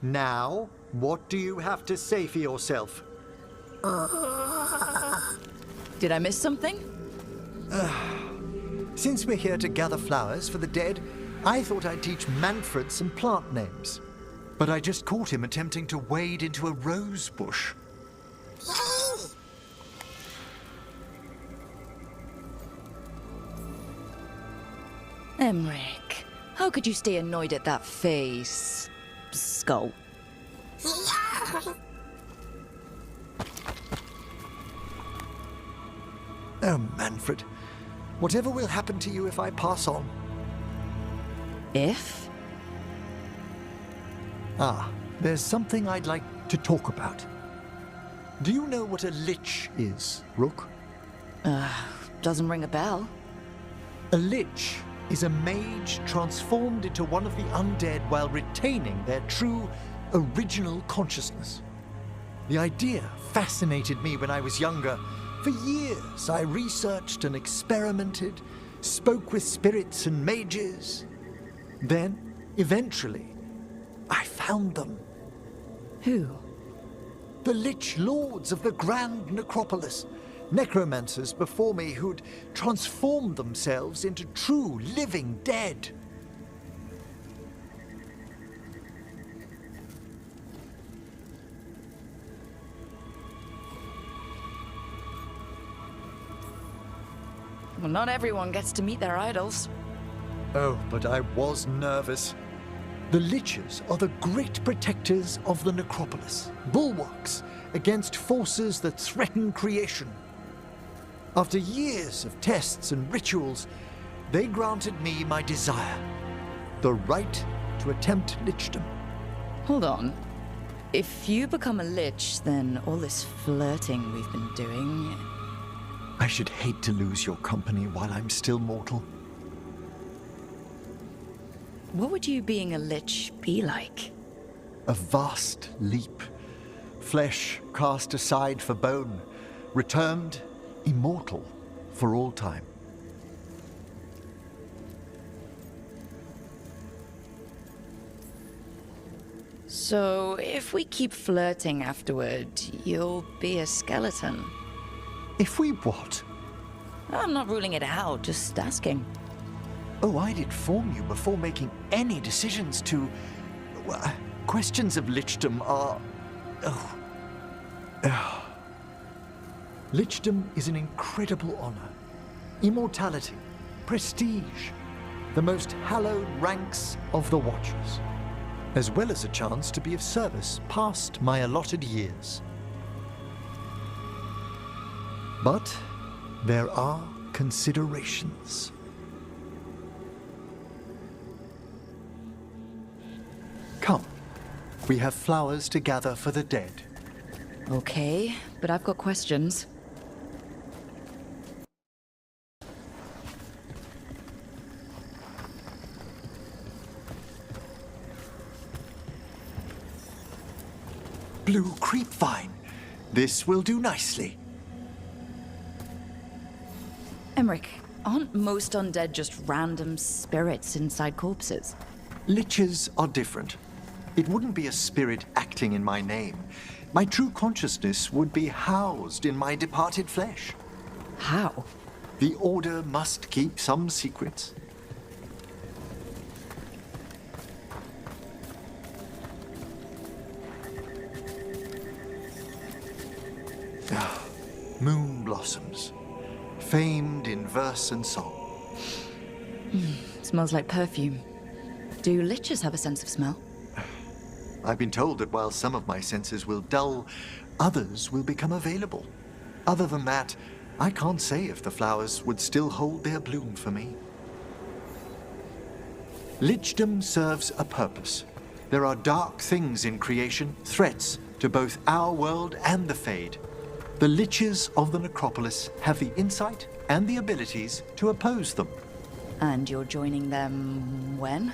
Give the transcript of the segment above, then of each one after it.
Now, what do you have to say for yourself? Did I miss something? Since we're here to gather flowers for the dead, I thought I'd teach Manfred some plant names. But I just caught him attempting to wade into a rose bush. Emmrich, how could you stay annoyed at that face? Skull. Oh, Manfred. Whatever will happen to you if I pass on? If? There's something I'd like to talk about. Do you know what a lich is, Rook? Doesn't ring a bell. A lich is a mage transformed into one of the undead while retaining their true, original consciousness. The idea fascinated me when I was younger. For years, I researched and experimented, spoke with spirits and mages. Then, eventually, I found them. Who? The Lich Lords of the Grand Necropolis. Necromancers before me who'd transformed themselves into true living dead. Well, not everyone gets to meet their idols. Oh, but I was nervous. The Liches are the great protectors of the Necropolis, bulwarks against forces that threaten creation. After years of tests and rituals, they granted me my desire, the right to attempt lichdom. Hold on. If you become a lich, then all this flirting we've been doing... I should hate to lose your company while I'm still mortal. What would you being a lich be like? A vast leap. Flesh cast aside for bone, returned immortal for all time. So, if we keep flirting afterward, you'll be a skeleton. If we what? I'm not ruling it out, just asking. Oh, I'd inform you before making any decisions to... Well, questions of lichdom are... Lichdom is an incredible honor. Immortality, prestige, the most hallowed ranks of the Watchers, as well as a chance to be of service past my allotted years. But there are considerations. Come, we have flowers to gather for the dead. Okay, but I've got questions. Blue creepvine. This will do nicely. Emmrich, aren't most undead just random spirits inside corpses? Liches are different. It wouldn't be a spirit acting in my name. My true consciousness would be housed in my departed flesh. How? The Order must keep some secrets. Moon blossoms, famed in verse and song. Smells like perfume. Do liches have a sense of smell? I've been told that while some of my senses will dull, others will become available. Other than that, I can't say if the flowers would still hold their bloom for me. Lichdom serves a purpose. There are dark things in creation, threats to both our world and the Fade. The Liches of the Necropolis have the insight and the abilities to oppose them. And you're joining them when?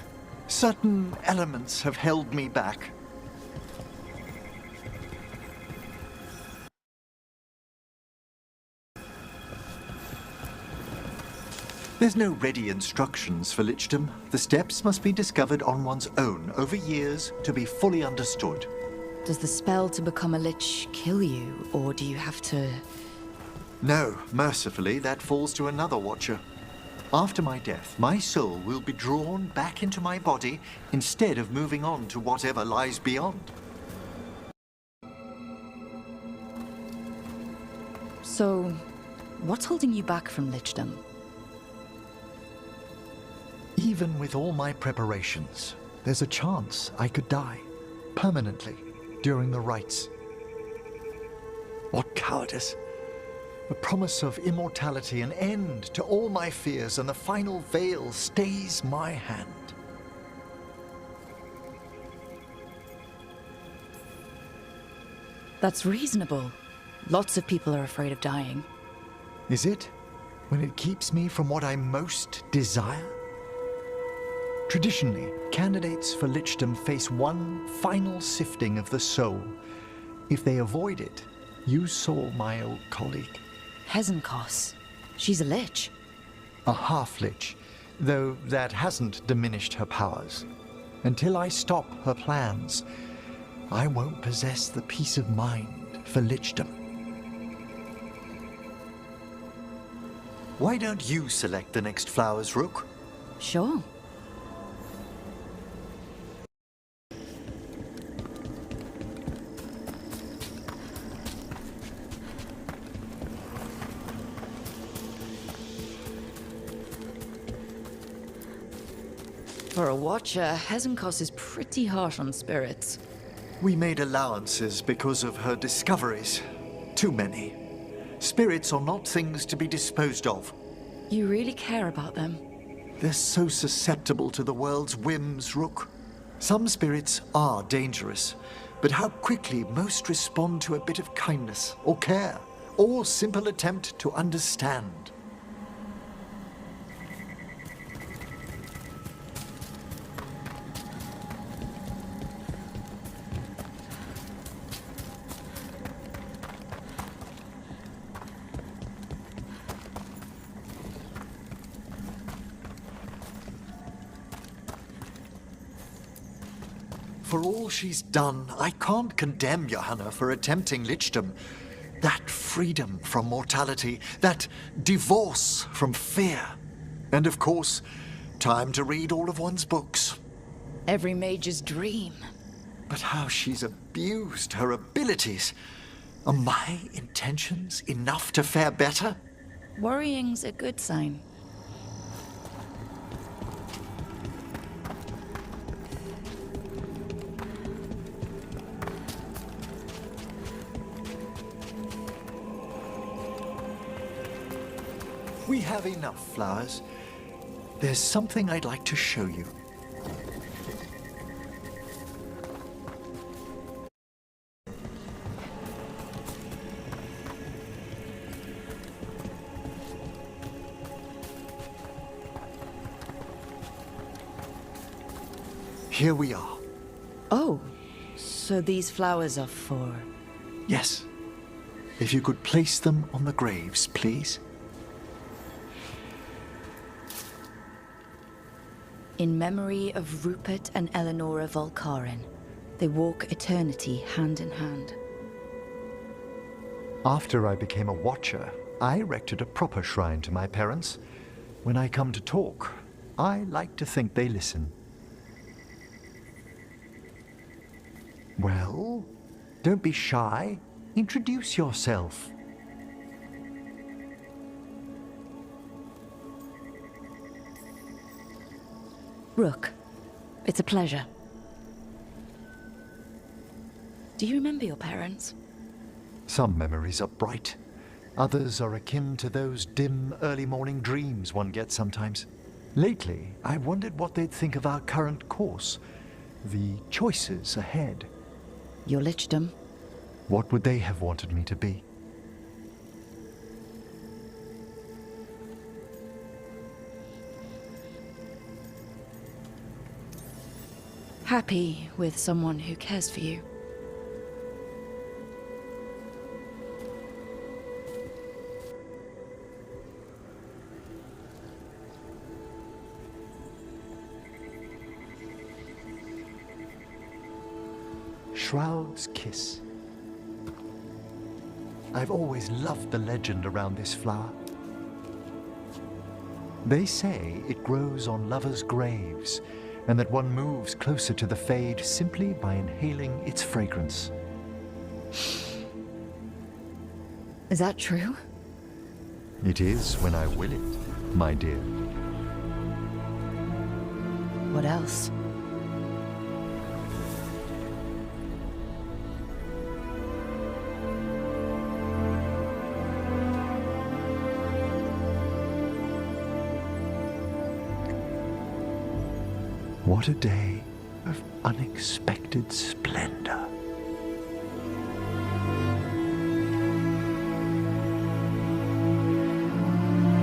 Certain elements have held me back. There's no ready instructions for lichdom. The steps must be discovered on one's own over years to be fully understood. Does the spell to become a lich kill you, or do you have to... No, mercifully, that falls to another watcher. After my death, my soul will be drawn back into my body instead of moving on to whatever lies beyond. So, what's holding you back from lichdom? Even with all my preparations, there's a chance I could die permanently during the rites. What cowardice! The promise of immortality, an end to all my fears, and the final veil stays my hand. That's reasonable. Lots of people are afraid of dying. Is it? When it keeps me from what I most desire? Traditionally, candidates for lichdom face one final sifting of the soul. If they avoid it, you saw my old colleague. Hezenkos. She's a lich. A half-lich, though that hasn't diminished her powers. Until I stop her plans, I won't possess the peace of mind for lichdom. Why don't you select the next flowers, Rook? Sure. For a watcher, Hezenkos is pretty harsh on spirits. We made allowances because of her discoveries. Too many. Spirits are not things to be disposed of. You really care about them? They're so susceptible to the world's whims, Rook. Some spirits are dangerous, but how quickly most respond to a bit of kindness or care, or simple attempt to understand. For all she's done, I can't condemn Johanna for attempting lichdom. That freedom from mortality, that divorce from fear. And of course, time to read all of one's books. Every mage's dream. But how she's abused her abilities. Are my intentions enough to fare better? Worrying's a good sign. We have enough flowers. There's something I'd like to show you. Here we are. Oh, so these flowers are for... Yes. If you could place them on the graves, please. In memory of Rupert and Eleonora Volkaren, they walk eternity hand in hand. After I became a watcher, I erected a proper shrine to my parents. When I come to talk, I like to think they listen. Well, don't be shy. Introduce yourself. Rook, it's a pleasure. Do you remember your parents? Some memories are bright. Others are akin to those dim, early morning dreams one gets sometimes. Lately, I wondered what they'd think of our current course, the choices ahead. Your lichdom? What would they have wanted me to be? Happy with someone who cares for you. Shroud's Kiss. I've always loved the legend around this flower. They say it grows on lovers' graves, and that one moves closer to the fade simply by inhaling its fragrance. Is that true? It is when I will it, my dear. What else? What a day of unexpected splendor.